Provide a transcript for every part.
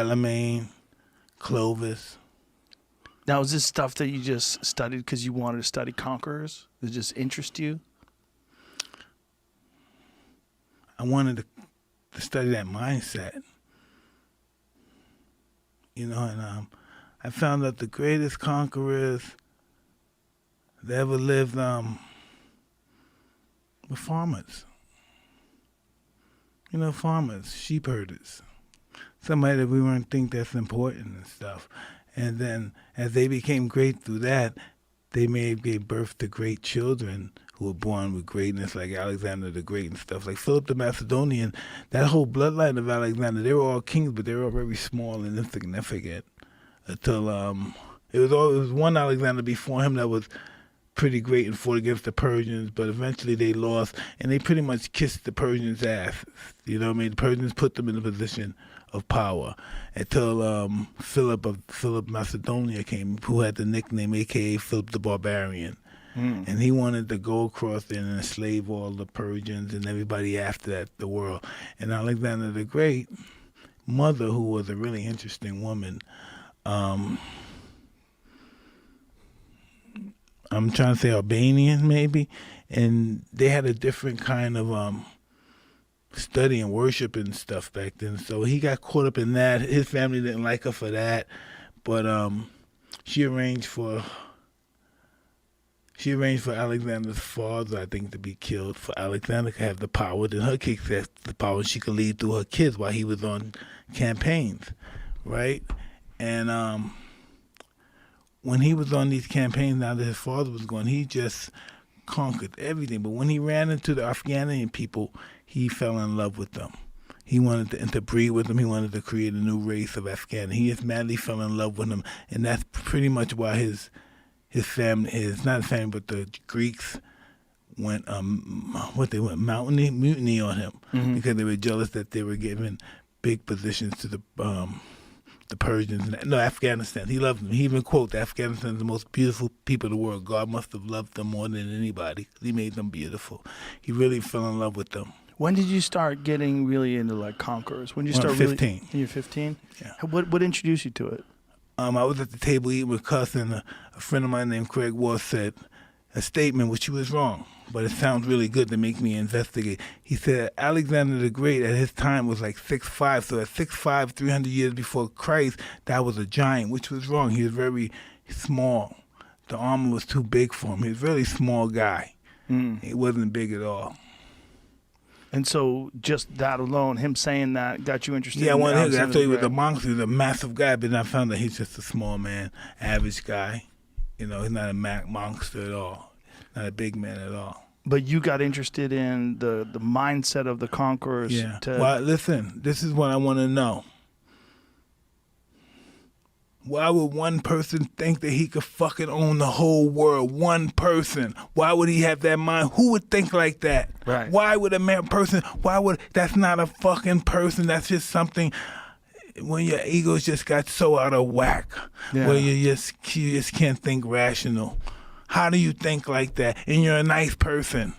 Charlemagne, Clovis. Now, is this stuff that you just studied because you wanted to study Conquerors? Did it just interest you? I wanted to study that mindset. You know, and I found that the greatest conquerors that ever lived were farmers. You know, farmers, sheep herders. Somebody that we weren't think that's important and stuff. And then as they became great through that, they gave birth to great children who were born with greatness, like Alexander the Great and stuff. Like Philip the Macedonian, that whole bloodline of Alexander, they were all kings, but they were all very small and insignificant. Until it was one Alexander before him that was pretty great and fought against the Persians, but eventually they lost, and they pretty much kissed the Persians' asses. You know what I mean? The Persians put them in a position of power until Philip Macedonia came, who had the nickname a.k.a. Philip the Barbarian. And he wanted to go across there and enslave all the Persians and everybody after that, the world. And Alexander the Great, mother, who was a really interesting woman, I'm trying to say Albanian maybe, and they had a different kind of study and worship and stuff back then. So he got caught up in that. His family didn't like her for that, but she arranged for Alexander's father, I think, to be killed, for Alexander to have the power. Then her kids had the power, and she could lead through her kids while he was on campaigns, right? And when he was on these campaigns, now that his father was gone, he just conquered everything. But when he ran into the Afghanian people, he fell in love with them. He wanted to interbreed with them. He wanted to create a new race of Afghan. He just madly fell in love with them, and that's pretty much why his family, not his family, but the Greeks went mutiny on him, because they were jealous that they were giving big positions to the Persians. No, Afghanistan. He loved them. He even quote, Afghanistan is the most beautiful people in the world. God must have loved them more than anybody. He made them beautiful. He really fell in love with them. When did you start getting really into like Conquerors? When did you When I start was 15. Really? You're 15? Yeah. What introduced you to it? I was at the table eating with Cuss, and a friend of mine named Craig Ward said a statement which he was wrong, but it sounds really good to make me investigate. He said Alexander the Great at his time was like 6'5", so at 6'5", 300 years before Christ, that was a giant, which was wrong. He was very small. The armor was too big for him. He was a really small guy. He wasn't big at all. And so just that alone, him saying that, got you interested Yeah, in well, Alexander after he was the a Great? monster, he was a massive guy, but then I found that he's just a small man, average guy. You know, he's not a monster at all, not a big man at all. But you got interested in the mindset of the Conquerors. Yeah. Well, listen, this is what I want to know. Why would one person think that he could fucking own the whole world? One person. Why would he have that mind? Who would think like that? Right. Why would that's not a fucking person. That's just something when your egos just got so out of whack. Yeah. Where you just can't think rational. How do you think like that? And you're a nice person.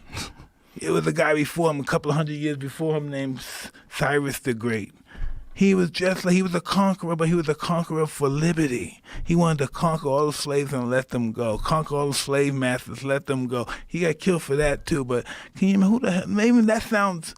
It was a guy before him, a couple of hundred years before him, named Cyrus the Great. He was just like, he was a conqueror, but he was a conqueror for liberty. He wanted to conquer all the slaves and let them go. Conquer all the slave masters, let them go. He got killed for that too, but can you imagine who the hell, maybe that sounds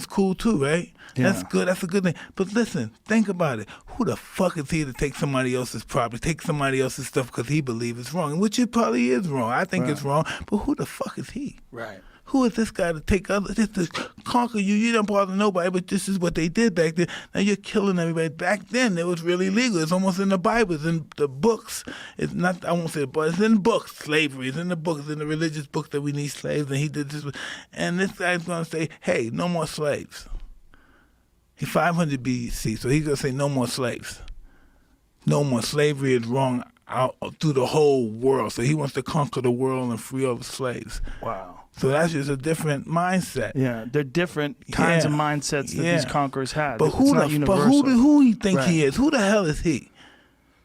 cool too, right? Yeah. That's good, that's a good thing. But listen, think about it. Who the fuck is he to take somebody else's property, take somebody else's stuff because he believes it's wrong, which it probably is wrong. I think it's wrong, but who the fuck is he? Right. Who is this guy to take just to conquer you? You don't bother nobody, but this is what they did back then. Now you're killing everybody. Back then, it was really legal. It's almost in the Bible. It's in the books. It's not, I won't say it, but it's in books. Slavery is in the books, in the religious books that we need slaves, and he did this. And this guy's going to say, hey, no more slaves. He's 500 BC, so he's going to say no more slaves. No more. Slavery is wrong out through the whole world. So he wants to conquer the world and free all the slaves. Wow. So that's just a different mindset. Yeah, they're different kinds of mindsets that these conquerors had. But who he think he is? Who the hell is he?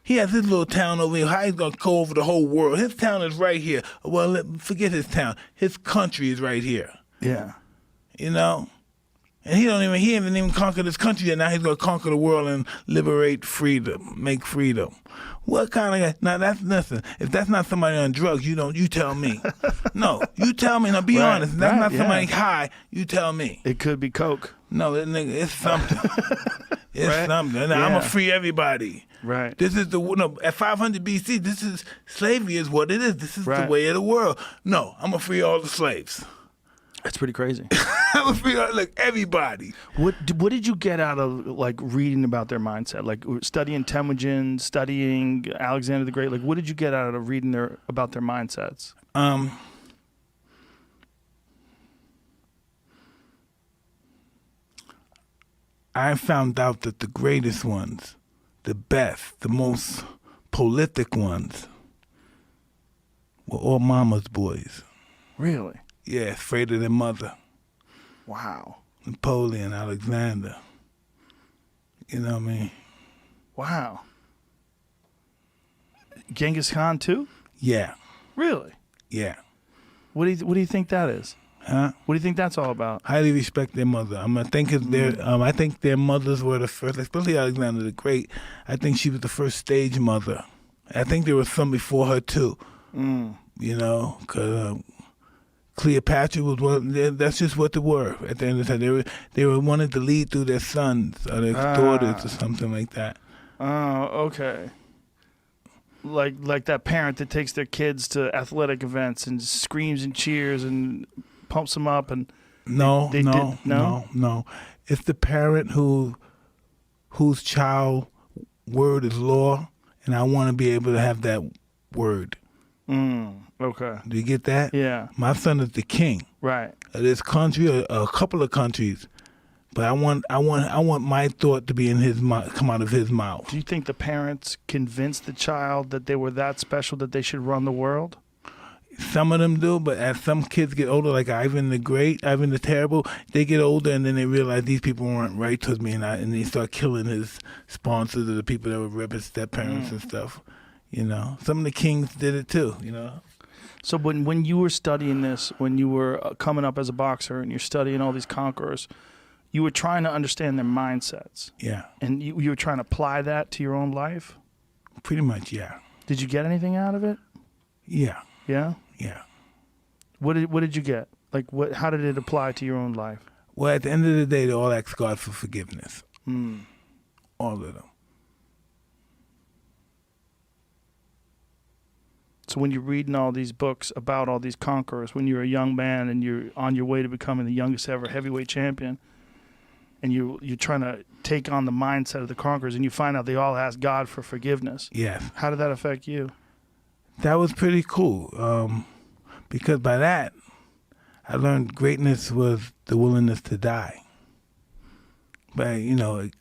He has his little town over here. How he's gonna go over the whole world? His town is right here. Well, forget his town. His country is right here. Yeah. You know. And he haven't even conquered this country yet. Now he's going to conquer the world and liberate freedom, make freedom. What kind of guy? Now that's nothing. If that's not somebody on drugs, you tell me. No, you tell me. Now be honest. If that's not somebody high, you tell me. It could be coke. No, that nigga, it's something. It's something. And I'm going to free everybody. Right. This is at 500 BC, this is, slavery is what it is. This is the way of the world. No, I'm going to free all the slaves. That's pretty crazy. I'm going to free everybody. What did you get out of reading about their mindset? Like studying Temujin, studying Alexander the Great? Like what did you get out of reading about their mindsets? I found out that the greatest ones, the best, the most prolific ones were all mama's boys. Really? Yeah, afraid of their mother. Wow. Napoleon, Alexander. You know what I mean? Wow. Genghis Khan too? Yeah. Really? Yeah. What do you think that is? Huh? What do you think that's all about? Highly respect their mother. I think their mothers were the first, especially Alexander the Great. I think she was the first stage mother. I think there was some before her too. You know, because Cleopatra was one. That's just what they were. At the end of the time, they were wanting to lead through their sons or their daughters or something like that. Oh, okay. Like that parent that takes their kids to athletic events and screams and cheers and pumps them up and no. It's the parent whose child word is law, and I want to be able to have that word. Okay. Do you get that? Yeah. My son is the king. Right. Of this country, or a couple of countries, but I want my thought to be in his mouth, come out of his mouth. Do you think the parents convinced the child that they were that special that they should run the world? Some of them do, but as some kids get older, like Ivan the Great, Ivan the Terrible, they get older and then they realize these people weren't right towards me, and they start killing his sponsors or the people that were ripping step-parents and stuff. You know, some of the kings did it too, you know. So when you were studying this, when you were coming up as a boxer and you're studying all these conquerors, you were trying to understand their mindsets. Yeah. And you were trying to apply that to your own life? Pretty much, yeah. Did you get anything out of it? Yeah. Yeah? Yeah. What did you get? Like how did it apply to your own life? Well, at the end of the day, they all ask God for forgiveness. All of them. So when you're reading all these books about all these conquerors, when you're a young man and you're on your way to becoming the youngest ever heavyweight champion, and you're trying to take on the mindset of the conquerors, and you find out they all ask God for forgiveness. Yes. How did that affect you? That was pretty cool, because by that, I learned greatness was the willingness to die. By,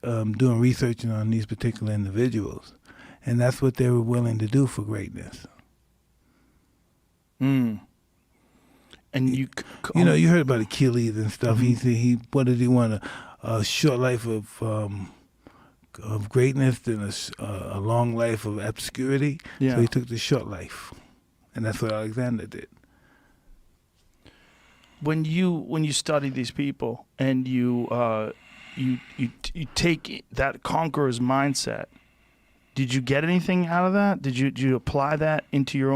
doing research on these particular individuals. And that's what they were willing to do for greatness. And you heard about Achilles and stuff. He what did he want? A short life of greatness than a long life of obscurity. Yeah. So he took the short life, and that's what Alexander did. When you study these people and you take that conqueror's mindset, did you get anything out of that? Did you apply that into your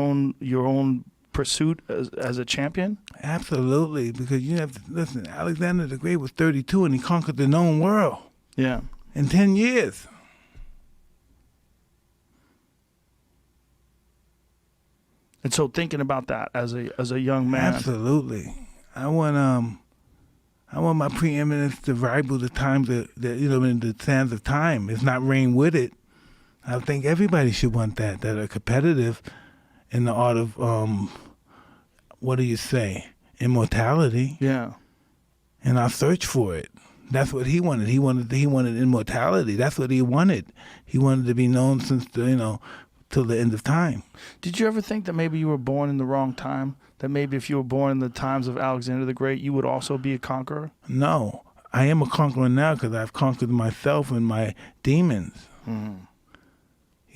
own pursuit as a champion? Absolutely, because you have to listen. Alexander the Great was 32 and he conquered the known world. Yeah. In 10 years. And so, thinking about that as a young man, absolutely, I want my preeminence to rival the times that in the sands of time. It's not reign with it. I think everybody should want that are competitive in the art of what do you say, immortality. Yeah. And I'll search for it. That's what he wanted. He wanted immortality. That's what he wanted. He wanted to be known since till the end of time. Did you ever think that maybe you were born in the wrong time? That maybe if you were born in the times of Alexander the Great, you would also be a conqueror? No. I am a conqueror now because I've conquered myself and my demons.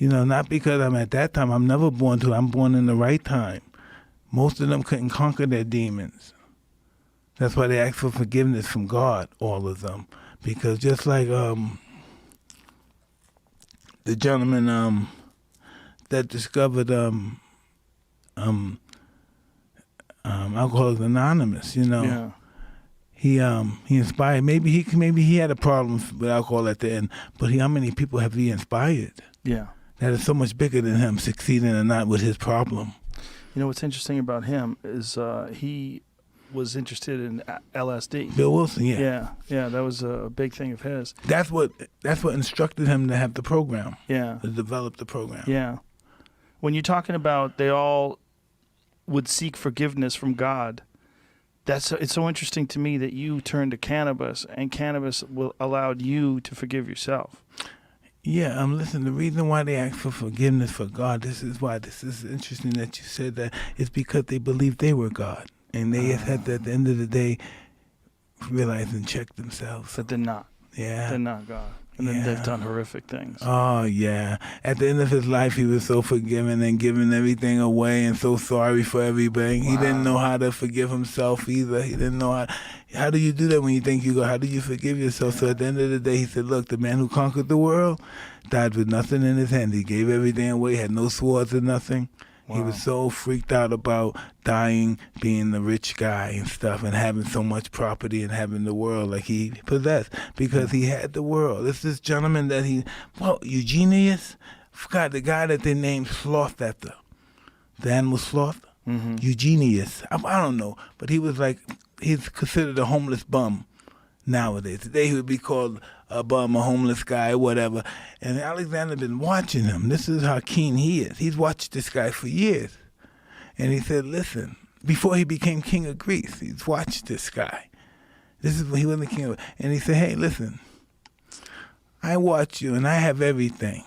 Not because I'm at that time. I'm never born I'm born in the right time. Most of them couldn't conquer their demons. That's why they ask for forgiveness from God, all of them. Because just like the gentleman that discovered Alcoholics Anonymous, Yeah. he inspired. Maybe he had a problem with alcohol at the end, but how many people have he inspired? Yeah. That is so much bigger than him succeeding or not with his problem. You know what's interesting about him is he was interested in LSD. Bill Wilson, yeah. Yeah, that was a big thing of his. That's what instructed him to have the program. Yeah. To develop the program. Yeah. When you're talking about they all would seek forgiveness from God, it's so interesting to me that you turned to cannabis, and cannabis allowed you to forgive yourself. Yeah, listen, the reason why they ask for forgiveness for God, this is interesting that you said that, is because they believed they were God. And they had to, at the end of the day, realize and check themselves. That they're not. Yeah. They're not God. And then they've done horrific things. Oh, yeah. At the end of his life, he was so forgiving and giving everything away and so sorry for everybody. Wow. He didn't know how to forgive himself either. He didn't know how do you do that when you think you go, how do you forgive yourself? So at the end of the day, he said, look, the man who conquered the world died with nothing in his hand. He gave everything away, had no swords or nothing. Wow. He was so freaked out about dying, being the rich guy and stuff, and having so much property and having the world like he possessed, because he had the world. It's this gentleman that Eugenius, forgot the guy that they named Sloth after, the animal sloth. Mm-hmm. Eugenius, I don't know, but he was he's considered a homeless bum nowadays. Today he would be called a bum, a homeless guy, whatever. And Alexander been watching him. This is how keen he is. He's watched this guy for years. And he said, listen, before he became king of Greece, he's watched this guy. This is when he wasn't king of, and he said, hey, listen, I watch you and I have everything.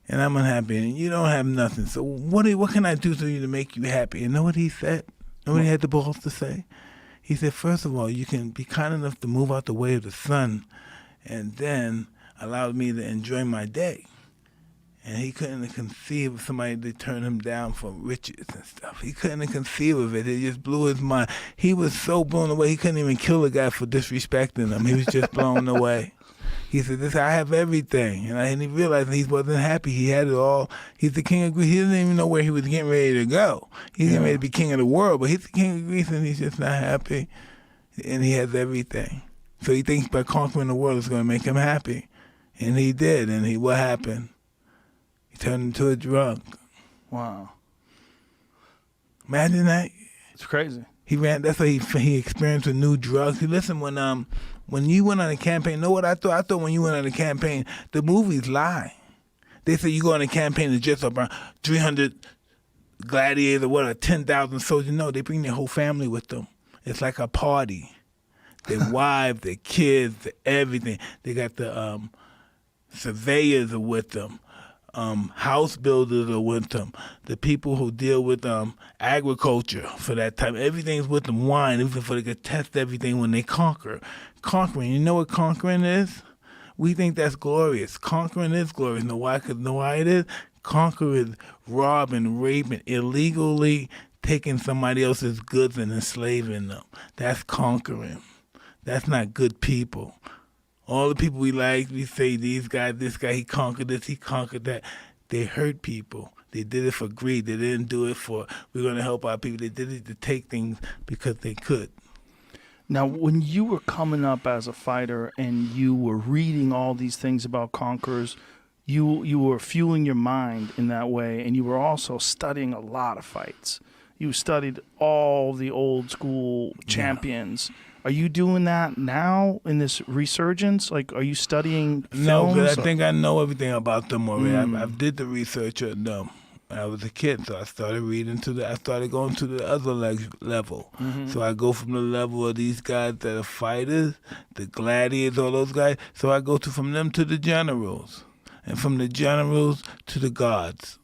And I'm unhappy and you don't have nothing. So what can I do to you to make you happy? And know what he said? Know what he had the balls to say? He said, first of all, you can be kind enough to move out the way of the sun and then allow me to enjoy my day. And he couldn't conceive of somebody to turn him down for riches and stuff. He couldn't conceive of it. It just blew his mind. He was so blown away, he couldn't even kill a guy for disrespecting him. He was just blown away. He said, I have everything. And he realized he wasn't happy. He had it all. He's the king of Greece. He didn't even know where he was getting ready to go. He's getting ready to be king of the world, but he's the king of Greece and he's just not happy. And he has everything. So he thinks by conquering the world it's going to make him happy. And he did. And what happened? He turned into a drunk. Wow. Imagine that. It's crazy. That's why he experienced with new drugs. Listen, when you went on a campaign, know what I thought? I thought when you went on a campaign, the movies lie. They say you go on a campaign to just around 300 gladiators or whatever, 10,000 soldiers. No, they bring their whole family with them. It's like a party. Their wives, their kids, everything. They got the surveyors are with them. House builders are with them. The people who deal with agriculture for that time, everything's with them. Wine, even for they could test everything when they conquer. Conquering, you know what conquering is? We think that's glorious. Conquering is glorious. Know why? Because know why it is? Conquer is robbing, raping, illegally taking somebody else's goods and enslaving them. That's conquering. That's not good people. All the people we like, we say these guys, this guy, he conquered this, he conquered that. They hurt people. They did it for greed. They didn't do it for, we're going to help our people. They did it to take things because they could. Now, when you were coming up as a fighter and you were reading all these things about conquerors, you were fueling your mind in that way, and you were also studying a lot of fights. You studied all the old school champions. Yeah. Are you doing that now in this resurgence? Like, are you studying films? No, because I think I know everything about them already. I did the research on them. I was a kid, so I started reading I started going to the other level. Mm-hmm. So I go from the level of these guys that are fighters, the gladiators, all those guys. So I go from them to the generals, and from the generals to the gods.